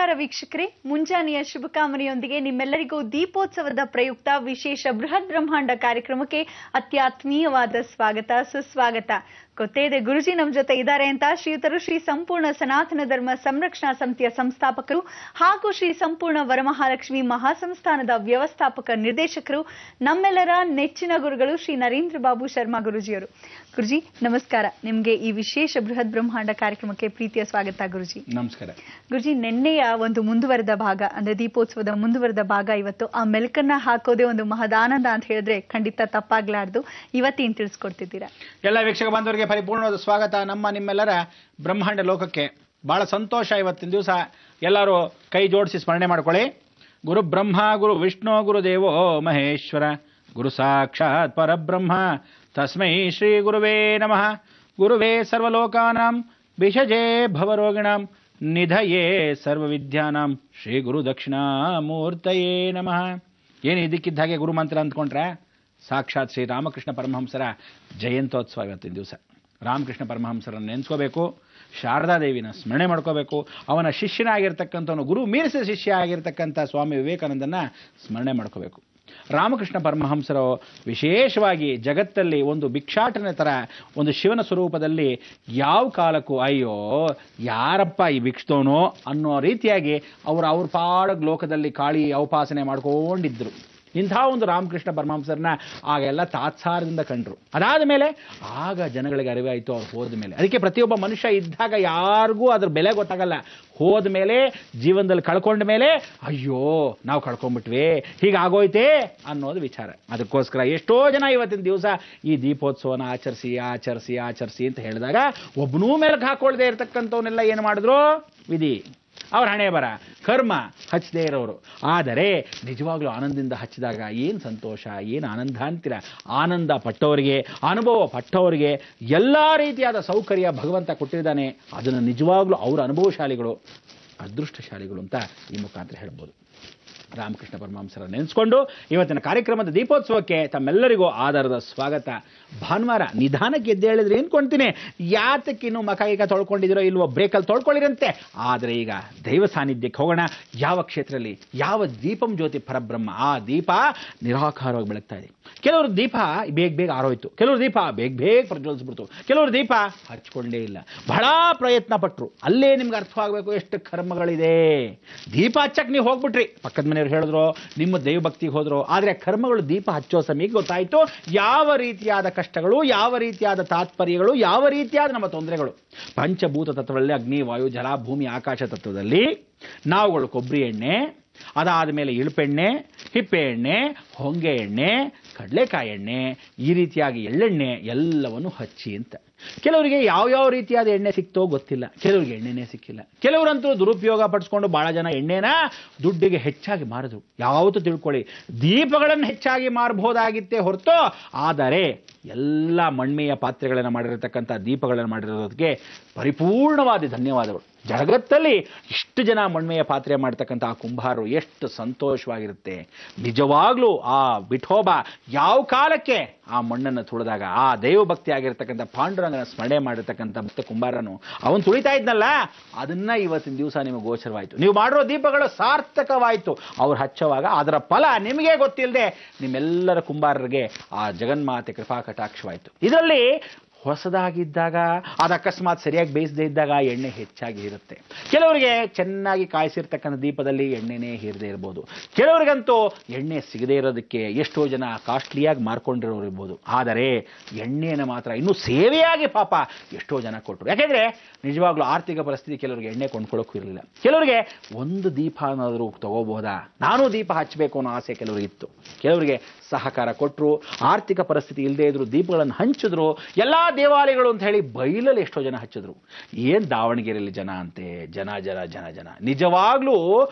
ನಮಸ್ಕಾರ ವೀಕ್ಷಕರೇ, ಮುಂಜಾನೆಯ ಶುಭಕಾಮನೆಯೊಂದಿಗೆ ನಿಮ್ಮೆಲ್ಲರಿಗೂ ದೀಪೋತ್ಸವದ ಪ್ರಯುಕ್ತ ವಿಶೇಷ ಬೃಹತ್ ಬ್ರಹ್ಮಾಂಡ ಕಾರ್ಯಕ್ರಮಕ್ಕೆ ಅತ್ಯಾತ್ಮೀಯವಾದ ಸ್ವಾಗತ ಸುಸ್ವಾಗತ. ಗೊತ್ತೇ ಇದೆ, ಗುರುಜಿ ನಮ್ಮ ಜೊತೆ ಇದ್ದಾರೆ ಅಂತ. ಶ್ರೀಯುತರು ಶ್ರೀ ಸಂಪೂರ್ಣ ಸನಾತನ ಧರ್ಮ ಸಂರಕ್ಷಣಾ ಸಮಿತಿಯ ಸಂಸ್ಥಾಪಕರು ಹಾಗೂ ಶ್ರೀ ಸಂಪೂರ್ಣ ವರಮಹಾಲಕ್ಷ್ಮಿ ಮಹಾಸಂಸ್ಥಾನದ ವ್ಯವಸ್ಥಾಪಕ ನಿರ್ದೇಶಕರು, ನಮ್ಮೆಲ್ಲರ ನೆಚ್ಚಿನ ಗುರುಗಳು ಶ್ರೀ ನರೇಂದ್ರ ಬಾಬು ಶರ್ಮಾ ಗುರುಜಿಯವರು. ಗುರುಜಿ ನಮಸ್ಕಾರ. ನಿಮ್ಗೆ ಈ ವಿಶೇಷ ಬೃಹತ್ ಬ್ರಹ್ಮಾಂಡ ಕಾರ್ಯಕ್ರಮಕ್ಕೆ ಪ್ರೀತಿಯ ಸ್ವಾಗತ ಗುರುಜಿ. ನಮಸ್ಕಾರ ಗುರುಜಿ. ನಿನ್ನೆಯ ಒಂದು ಮುಂದುವರೆದ ಭಾಗ ಅಂದ್ರೆ ದೀಪೋತ್ಸವದ ಮುಂದುವರೆದ ಭಾಗ ಇವತ್ತು. ಆ ಮೆಲುಕನ್ನ ಹಾಕೋದೇ ಒಂದು ಮಹದಾನಂದ ಅಂತ ಹೇಳಿದ್ರೆ ಖಂಡಿತ ತಪ್ಪಾಗ್ಲಾರ್ದು. ಇವತ್ತೇನು ತಿಳಿಸ್ಕೊಡ್ತಿದ್ದೀರಾ? ಎಲ್ಲ ವೀಕ್ಷಕ ಬಾಂಧವರಿಗೆ ಪರಿಪೂರ್ಣವಾದ ಸ್ವಾಗತ ನಿಮ್ಮೆಲ್ಲರ ಬ್ರಹ್ಮಾಂಡ ಲೋಕಕ್ಕೆ. ಬಹಳ ಸಂತೋಷ. ಇವತ್ತಿನ ದಿವಸ ಎಲ್ಲರೂ ಕೈ ಜೋಡಿಸಿ ಸ್ಮರಣೆ ಮಾಡ್ಕೊಳ್ಳಿ. ಗುರು ಬ್ರಹ್ಮ ಗುರು ವಿಷ್ಣು ಗುರು ದೇವೋ ಮಹೇಶ್ವರ ಗುರು ಸಾಕ್ಷಾತ್ ಪರಬ್ರಹ್ಮ ತಸ್ಮೈ ಶ್ರೀ ಗುರುವೇ ನಮಃ. ಗುರುವೇ ಸರ್ವಲೋಕಾನಾಂ ವಿಷಜೇ ಭವರೋಗಿಣಾಂ ನಿಧಯೇ ಸರ್ವವಿದ್ಯಾನಾಂ ಶ್ರೀ ಗುರು ದಕ್ಷಿಣಾಮೂರ್ತಯೇ ನಮಃ. ಏನು ಇದಕ್ಕಿದ್ದ ಹಾಗೆ ಗುರು ಮಂತ್ರ ಅಂದ್ಕೊಂಡ್ರೆ ಸಾಕ್ಷಾತ್ ಶ್ರೀ ರಾಮಕೃಷ್ಣ ಪರಮಹಂಸರ ಜಯಂತ್ಯೋತ್ಸವ ಇವತ್ತಿನ ದಿವಸ. ರಾಮಕೃಷ್ಣ ಪರಮಹಂಸರನ್ನು ನೆನೆಸ್ಕೋಬೇಕು, ಶಾರದಾದೇವಿನ ಸ್ಮರಣೆ ಮಾಡ್ಕೋಬೇಕು, ಅವನ ಶಿಷ್ಯನಾಗಿರ್ತಕ್ಕಂಥವನು ಗುರು ಮೀರಿಸಿದ ಶಿಷ್ಯ ಆಗಿರ್ತಕ್ಕಂಥ ಸ್ವಾಮಿ ವಿವೇಕಾನಂದನ ಸ್ಮರಣೆ ಮಾಡ್ಕೋಬೇಕು. ರಾಮಕೃಷ್ಣ ಪರಮಹಂಸರು ವಿಶೇಷವಾಗಿ ಜಗತ್ತಲ್ಲಿ ಒಂದು ಭಿಕ್ಷಾಟನೆ ಥರ ಒಂದು ಶಿವನ ಸ್ವರೂಪದಲ್ಲಿ ಯಾವ ಕಾಲಕ್ಕೂ ಅಯ್ಯೋ ಯಾರಪ್ಪ ಈ ಭಿಕ್ಷದವನೋ ಅನ್ನೋ ರೀತಿಯಾಗಿ ಅವ್ರ ಪಾಡಗ್ ಲೋಕದಲ್ಲಿ ಕಾಳಿ ಔಪಾಸನೆ ಮಾಡ್ಕೊಂಡಿದ್ರು. ಇಂಥ ಒಂದು ರಾಮಕೃಷ್ಣ ಪರಮಹಂಸರನ್ನ ಆಗೆಲ್ಲ ತಾತ್ಸಾರದಿಂದ ಕಂಡ್ರು. ಅದಾದ ಮೇಲೆ ಆಗ ಜನಗಳಿಗೆ ಅರಿವಾಯಿತು ಅವ್ರು ಹೋದ ಮೇಲೆ. ಅದಕ್ಕೆ ಪ್ರತಿಯೊಬ್ಬ ಮನುಷ್ಯ ಇದ್ದಾಗ ಯಾರಿಗೂ ಅದ್ರ ಬೆಲೆ ಗೊತ್ತಾಗಲ್ಲ. ಹೋದ ಮೇಲೆ ಜೀವನದಲ್ಲಿ ಕಳ್ಕೊಂಡ ಮೇಲೆ ಅಯ್ಯೋ ನಾವು ಕಳ್ಕೊಂಡ್ಬಿಟ್ವಿ, ಹೀಗಾಗೋಯ್ತೇ ಅನ್ನೋದು ವಿಚಾರ. ಅದಕ್ಕೋಸ್ಕರ ಎಷ್ಟೋ ಜನ ಇವತ್ತಿನ ದಿವಸ ಈ ದೀಪೋತ್ಸವನ ಆಚರಿಸಿ ಆಚರಿಸಿ ಆಚರಿಸಿ ಅಂತ ಹೇಳಿದಾಗ ಒಬ್ಬನೂ ಮೇಲಕ್ಕೆ ಹಾಕೊಳ್ಳದೆ ಇರತಕ್ಕಂಥವನ್ನೆಲ್ಲ ಏನು ಮಾಡಿದ್ರು? ವಿಧಿ, ಅವ್ರ ಹಣೆ ಬರ, ಕರ್ಮ ಹಚ್ಚದೇ ಇರೋರು. ಆದರೆ ನಿಜವಾಗ್ಲೂ ಆನಂದದಿಂದ ಹಚ್ಚಿದಾಗ ಏನು ಸಂತೋಷ, ಏನು ಆನಂದ ಅಂತೀರ. ಆನಂದ ಪಟ್ಟವರಿಗೆ, ಅನುಭವ ಪಟ್ಟವರಿಗೆ ಎಲ್ಲ ರೀತಿಯಾದ ಸೌಕರ್ಯ ಭಗವಂತ ಕೊಟ್ಟಿದ್ದಾನೆ. ಅದನ್ನು ನಿಜವಾಗ್ಲೂ ಅವರ ಅನುಭವಶಾಲಿಗಳು, ಅದೃಷ್ಟಶಾಲಿಗಳು ಅಂತ ಈ ಮುಖಾಂತರ ಹೇಳ್ಬೋದು. ರಾಮಕೃಷ್ಣ ಪರಮಹಂಸರ ನೆನೆಸ್ಕೊಂಡು ಇವತ್ತಿನ ಕಾರ್ಯಕ್ರಮದ ದೀಪೋತ್ಸವಕ್ಕೆ ತಮ್ಮೆಲ್ಲರಿಗೂ ಆಧಾರದ ಸ್ವಾಗತ. ಭಾನುವಾರ ನಿಧಾನಕ್ಕೆ ಎದ್ದು ಹೇಳಿದ್ರೆ ಏನ್ಕೊಂತೀನಿ, ಯಾತಕ್ಕಿನ್ನೂ ಮಕ ಈಗ ತೊಳ್ಕೊಂಡಿದಿರೋ ಇಲ್ವೋ, ಬ್ರೇಕಲ್ಲಿ ತೊಳ್ಕೊಳ್ಳಿರಂತೆ. ಆದರೆ ಈಗ ದೈವ ಸಾನ್ನಿಧ್ಯಕ್ಕೆ ಹೋಗೋಣ. ಯಾವ ಕ್ಷೇತ್ರದಲ್ಲಿ ಯಾವ ದೀಪಂ ಜ್ಯೋತಿ ಪರಬ್ರಹ್ಮ, ಆ ದೀಪ ನಿರಾಕಾರವಾಗಿ ಬೆಳಗ್ತಾ ಇದೆ. ಕೆಲವರು ದೀಪ ಬೇಗ ಬೇಗ ಆರೋಯ್ತು, ಕೆಲವರು ದೀಪ ಬೇಗ ಬೇಗ ಪ್ರಜ್ವಲಿಸ್ಬಿಡ್ತು, ಕೆಲವರು ದೀಪ ಹಚ್ಕೊಂಡೇ ಇಲ್ಲ. ಬಹಳ ಪ್ರಯತ್ನ ಪಟ್ಟರು. ಅಲ್ಲೇ ನಿಮ್ಗೆ ಅರ್ಥವಾಗಬೇಕು ಎಷ್ಟು ಕರ್ಮಗಳಿದೆ. ದೀಪ ಹಚ್ಚಕ್ಕೆ ನೀವು ಹೋಗ್ಬಿಟ್ರಿ, ಪಕ್ಕದ ಮನೆಯವ್ರು ಹೇಳಿದ್ರು, ನಿಮ್ಮ ದೈವಭಕ್ತಿಗೆ ಹೋದ್ರು, ಆದರೆ ಕರ್ಮಗಳು ದೀಪ ಹಚ್ಚೋ ಸಮಯಕ್ಕೆ ಗೊತ್ತಾಯಿತು ಯಾವ ರೀತಿಯಾದ ಕಷ್ಟಗಳು, ಯಾವ ರೀತಿಯಾದ ತಾತ್ಪರ್ಯಗಳು, ಯಾವ ರೀತಿಯಾದ ನಮ್ಮ ತೊಂದರೆಗಳು. ಪಂಚಭೂತ ತತ್ವದಲ್ಲಿ ಅಗ್ನಿ ವಾಯು ಜಲ ಭೂಮಿ ಆಕಾಶ ತತ್ವದಲ್ಲಿ ನಾವುಗಳು ಕೊಬ್ಬರಿ ಎಣ್ಣೆ, ಅದಾದ ಮೇಲೆ ಇಳುಪೆಣ್ಣೆ, ಹಿಪ್ಪೆ ಎಣ್ಣೆ, ಹೊಂಗೆ ಎಣ್ಣೆ, ಕಡಲೆಕಾಯಿ ಎಣ್ಣೆ, ಈ ರೀತಿಯಾಗಿ ಎಳ್ಳೆಣ್ಣೆ ಎಲ್ಲವನ್ನು ಹಚ್ಚಿ ಅಂತ. ಕೆಲವರಿಗೆ ಯಾವ್ಯಾವ ರೀತಿಯಾದ ಎಣ್ಣೆ ಸಿಕ್ತೋ ಗೊತ್ತಿಲ್ಲ, ಕೆಲವರಿಗೆ ಎಣ್ಣೆನೇ ಸಿಕ್ಕಿಲ್ಲ. ಕೆಲವರಂತೂ ದುರುಪಯೋಗ ಪಡಿಸ್ಕೊಂಡು ಭಾಳ ಜನ ಎಣ್ಣೆನ ದುಡ್ಡಿಗೆ ಹೆಚ್ಚಾಗಿ ಮಾರಿದ್ರು. ಯಾವತ್ತೂ ತಿಳ್ಕೊಳ್ಳಿ, ದೀಪಗಳನ್ನು ಹೆಚ್ಚಾಗಿ ಮಾರಬಹುದಾಗಿತ್ತೇ ಹೊರತು, ಆದರೆ ಎಲ್ಲ ಮಣ್ಮೆಯ ಪಾತ್ರೆಗಳನ್ನು ಮಾಡಿರತಕ್ಕಂಥ ದೀಪಗಳನ್ನು ಮಾಡಿರೋದಕ್ಕೆ ಪರಿಪೂರ್ಣವಾದ ಧನ್ಯವಾದಗಳು. ಜಗತ್ತಲ್ಲಿ ಇಷ್ಟು ಜನ ಮಣ್ಮೆಯ ಪಾತ್ರೆ ಮಾಡ್ತಕ್ಕಂಥ ಆ ಕುಂಬಾರರು ಎಷ್ಟು ಸಂತೋಷವಾಗಿರುತ್ತೆ. ನಿಜವಾಗ್ಲೂ ಆ ವಿಠೋಬ ಯಾವ ಕಾಲಕ್ಕೆ ಆ ಮಣ್ಣನ್ನು ತುಳಿದಾಗ ಆ ದೈವಭಕ್ತಿ ಆಗಿರ್ತಕ್ಕಂಥ ಪಾಂಡುರಂಗನ ಸ್ಮರಣೆ ಮಾಡಿರ್ತಕ್ಕಂಥ ಭಕ್ತ ಕುಂಬಾರನು ಅವನು ತುಳಿತಾ ಇದ್ನಲ್ಲ, ಅದನ್ನ ಇವತ್ತಿನ ದಿವಸ ನಿಮಗೆ ಗೋಚರವಾಯಿತು. ನೀವು ಮಾಡಿರೋ ದೀಪಗಳು ಸಾರ್ಥಕವಾಯಿತು. ಅವ್ರು ಹಚ್ಚುವಾಗ ಅದರ ಫಲ ನಿಮಗೆ ಗೊತ್ತಿಲ್ಲದೆ ನಿಮ್ಮೆಲ್ಲರ ಕುಂಬಾರರಿಗೆ ಆ ಜಗನ್ಮಾತೆ ಕೃಪಾ ಕಟಾಕ್ಷವಾಯಿತು. ಇದರಲ್ಲಿ ಹೊಸದಾಗಿದ್ದಾಗ ಅದು ಅಕಸ್ಮಾತ್ ಸರಿಯಾಗಿ ಬೇಯಿಸದೇ ಇದ್ದಾಗ ಎಣ್ಣೆ ಹೆಚ್ಚಾಗಿ ಇರುತ್ತೆ. ಕೆಲವರಿಗೆ ಚೆನ್ನಾಗಿ ಕಾಯಿಸಿರ್ತಕ್ಕಂಥ ದೀಪದಲ್ಲಿ ಎಣ್ಣೆನೇ ಹೀರದೇ ಇರ್ಬೋದು. ಕೆಲವರಿಗಂತೂ ಎಣ್ಣೆ ಸಿಗದೇ ಇರೋದಕ್ಕೆ ಎಷ್ಟೋ ಜನ ಕಾಸ್ಟ್ಲಿಯಾಗಿ ಮಾರ್ಕೊಂಡಿರೋರು ಇರ್ಬೋದು. ಆದರೆ ಎಣ್ಣೆಯನ್ನು ಮಾತ್ರ ಇನ್ನೂ ಸೇವೆಯಾಗಿ ಪಾಪ ಎಷ್ಟೋ ಜನ ಕೊಟ್ಟರು. ಯಾಕೆಂದರೆ ನಿಜವಾಗ್ಲೂ ಆರ್ಥಿಕ ಪರಿಸ್ಥಿತಿ ಕೆಲವರಿಗೆ ಎಣ್ಣೆ ಕೊಂಡ್ಕೊಳ್ಳೋಕ್ಕೂ ಇರಲಿಲ್ಲ. ಕೆಲವರಿಗೆ ಒಂದು ದೀಪ ಅನ್ನೋದ್ರು ತಗೋಬಹುದಾ, ನಾನೂ ದೀಪ ಹಚ್ಚಬೇಕು ಅನ್ನೋ ಆಸೆ ಕೆಲವರಿಗಿತ್ತು. ಕೆಲವರಿಗೆ ಸಹಕಾರ ಕೊಟ್ಟರು. ಆರ್ಥಿಕ ಪರಿಸ್ಥಿತಿ ಇಲ್ಲದೆ ಇದ್ರು ದೀಪಗಳನ್ನು ಹಂಚಿದ್ರು. ಎಲ್ಲ ದೇವಾಲಯಗಳು ಅಂತ ಹೇಳಿ ಬೈಲಲ್ಲಿ ಎಷ್ಟೋ ಜನ ಹಚ್ಚಿದ್ರು. ಏನು ದಾವಣಗೆರೆಯಲ್ಲಿ ಜನ ಅಂತೆ, ಜನ ಜನ ಜನ ಜನ. ನಿಜವಾಗ್ಲೂ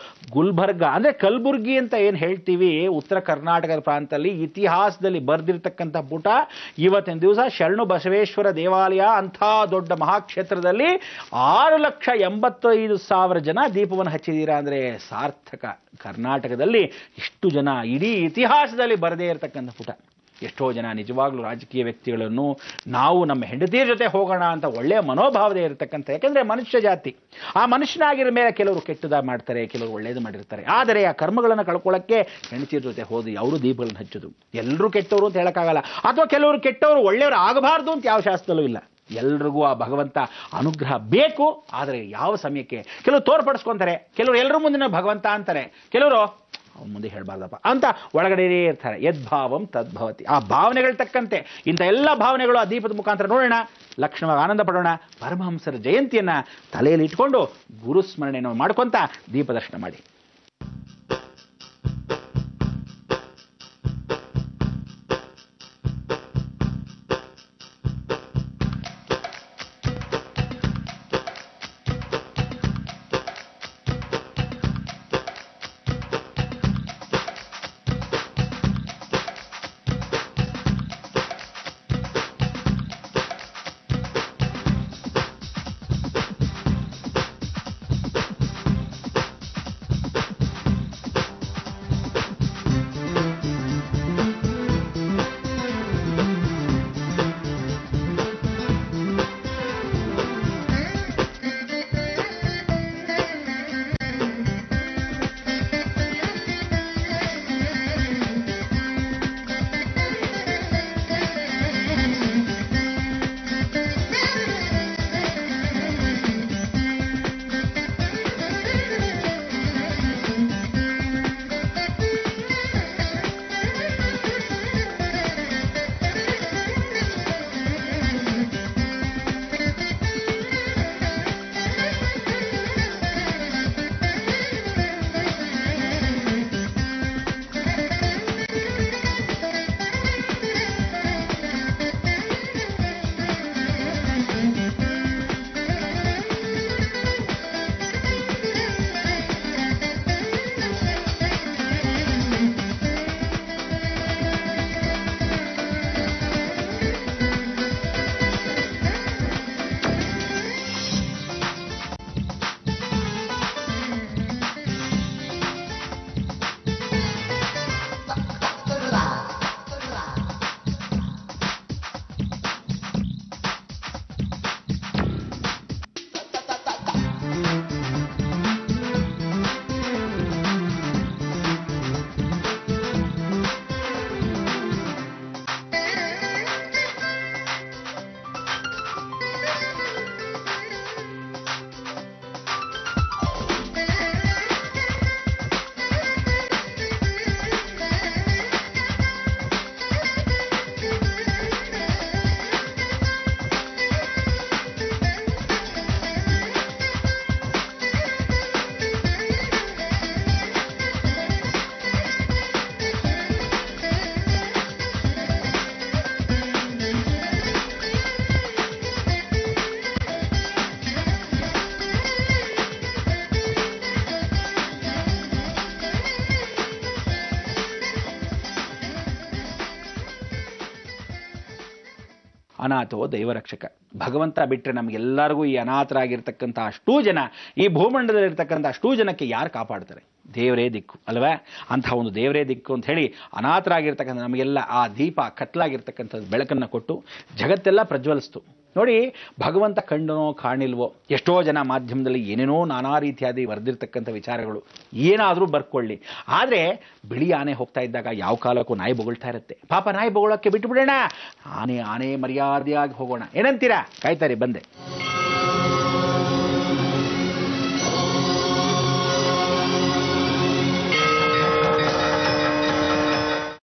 ಗುಲ್ಬರ್ಗ ಅಂದರೆ ಕಲಬುರ್ಗಿ ಅಂತ ಏನು ಹೇಳ್ತೀವಿ, ಉತ್ತರ ಕರ್ನಾಟಕದ ಪ್ರಾಂತದಲ್ಲಿ ಇತಿಹಾಸದಲ್ಲಿ ಬರೆದಿರ್ತಕ್ಕಂಥ ಪುಟ. ಇವತ್ತಿನ ದಿವಸ ಶರಣು ಬಸವೇಶ್ವರ ದೇವಾಲಯ ಅಂಥ ದೊಡ್ಡ ಮಹಾಕ್ಷೇತ್ರದಲ್ಲಿ 6,85,000 ಜನ ದೀಪವನ್ನು ಹಚ್ಚಿದ್ದೀರಾ ಅಂದರೆ ಸಾರ್ಥಕ. ಕರ್ನಾಟಕದಲ್ಲಿ ಇಷ್ಟು ಜನ ಇಡೀ ಇತಿಹಾಸದಲ್ಲಿ ಬರದೇ ಇರತಕ್ಕಂಥ ಪುಟ. ಎಷ್ಟೋ ಜನ ನಿಜವಾಗ್ಲೂ ರಾಜಕೀಯ ವ್ಯಕ್ತಿಗಳನ್ನು ನಾವು ನಮ್ಮ ಹೆಂಡತಿಯ ಜೊತೆ ಹೋಗೋಣ ಅಂತ ಒಳ್ಳೆಯ ಮನೋಭಾವನೆ ಇರತಕ್ಕಂಥ, ಯಾಕೆಂದರೆ ಮನುಷ್ಯ ಜಾತಿ, ಆ ಮನುಷ್ಯನಾಗಿರೋ ಮೇಲೆ ಕೆಲವರು ಕೆಟ್ಟದ ಮಾಡ್ತಾರೆ, ಕೆಲವರು ಒಳ್ಳೇದು ಮಾಡಿರ್ತಾರೆ. ಆದರೆ ಆ ಕರ್ಮಗಳನ್ನು ಕಳ್ಕೊಳ್ಳೋಕ್ಕೆ ಹೆಂಡತಿಯ ಜೊತೆ ಹೋದಿ ಅವರು ದೀಪಗಳನ್ನು ಹಚ್ಚೋದು. ಎಲ್ಲರೂ ಕೆಟ್ಟವರು ಅಂತ ಹೇಳೋಕ್ಕಾಗಲ್ಲ, ಅಥವಾ ಕೆಲವರು ಕೆಟ್ಟವರು ಒಳ್ಳೆಯವರು ಆಗಬಾರ್ದು ಅಂತ ಯಾವ ಶಾಸ್ತ್ರದಲ್ಲೂ ಇಲ್ಲ. ಎಲ್ರಿಗೂ ಆ ಭಗವಂತ ಅನುಗ್ರಹ ಬೇಕು. ಆದರೆ ಯಾವ ಸಮಯಕ್ಕೆ ಕೆಲವರು ತೋರ್ಪಡಿಸ್ಕೊತಾರೆ, ಕೆಲವರು ಎಲ್ಲರ ಮುಂದಿನ ಭಗವಂತ ಅಂತಾರೆ, ಕೆಲವರು ಅವ್ನ ಮುಂದೆ ಹೇಳಬಾರ್ದಪ್ಪ ಅಂತ ಒಳಗಡೆಯೇ ಇರ್ತಾರೆ. ಯದ್ಭಾವಂ ತದ್ಭವತಿ. ಆ ಭಾವನೆಗಳು ತಕ್ಕಂತೆ ಇಂಥ ಎಲ್ಲ ಭಾವನೆಗಳು ಆ ದೀಪದ ಮುಖಾಂತರ ನೋಡೋಣ, ಲಕ್ಷಣವಾಗಿ ಆನಂದ ಪಡೋಣ. ಪರಮಹಂಸರ ಜಯಂತಿಯನ್ನು ತಲೆಯಲ್ಲಿ ಇಟ್ಕೊಂಡು ಗುರುಸ್ಮರಣೆಯನ್ನು ಮಾಡ್ಕೊತ ದೀಪದರ್ಶನ ಮಾಡಿ. ಅನಾಥೋ ದೈವರಕ್ಷಕ. ಭಗವಂತ ಬಿಟ್ಟರೆ ನಮಗೆಲ್ಲರಿಗೂ ಈ ಅನಾಥರಾಗಿರ್ತಕ್ಕಂಥ ಅಷ್ಟೂ ಜನ, ಈ ಭೂಮಂಡಲದಲ್ಲಿರ್ತಕ್ಕಂಥ ಅಷ್ಟೂ ಜನಕ್ಕೆ ಯಾರು ಕಾಪಾಡ್ತಾರೆ? ದೇವರೇ ದಿಕ್ಕು ಅಲ್ವೇ? ಅಂತಹ ಒಂದು ದೇವರೇ ದಿಕ್ಕು ಅಂತ ಹೇಳಿ ಅನಾಥರಾಗಿರ್ತಕ್ಕಂಥ ನಮಗೆಲ್ಲ ಆ ದೀಪ ಕತ್ಲಾಗಿರ್ತಕ್ಕಂಥದ್ದು ಬೆಳಕನ್ನು ಕೊಟ್ಟು ಜಗತ್ತೆಲ್ಲ ಪ್ರಜ್ವಲಿಸ್ತು. ನೋಡಿ, ಭಗವಂತ ಕಂಡನೋ ಕಾಣಿಲ್ವೋ, ಎಷ್ಟೋ ಜನ ಮಾಧ್ಯಮದಲ್ಲಿ ಏನೇನೋ ನಾನಾ ರೀತಿಯಾದಿ ಬರೆದಿರ್ತಕ್ಕಂಥ ವಿಚಾರಗಳು ಏನಾದರೂ ಬರ್ಕೊಳ್ಳಿ. ಆದರೆ ಬಿಳಿ ಆನೆ ಹೋಗ್ತಾ ಇದ್ದಾಗ ಯಾವ ಕಾಲಕ್ಕೂ ನಾಯಿ ಬೊಗಳ್ತಾ ಇರುತ್ತೆ. ಪಾಪ ನಾಯಿ ಬೊಗಳೋಕ್ಕೆ ಬಿಟ್ಟುಬಿಡೋಣ, ಆನೆ ಮರ್ಯಾದೆಯಾಗಿ ಹೋಗೋಣ. ಏನಂತೀರಾ? ಕಾಯ್ತಾರೆ ಬಂದೆ.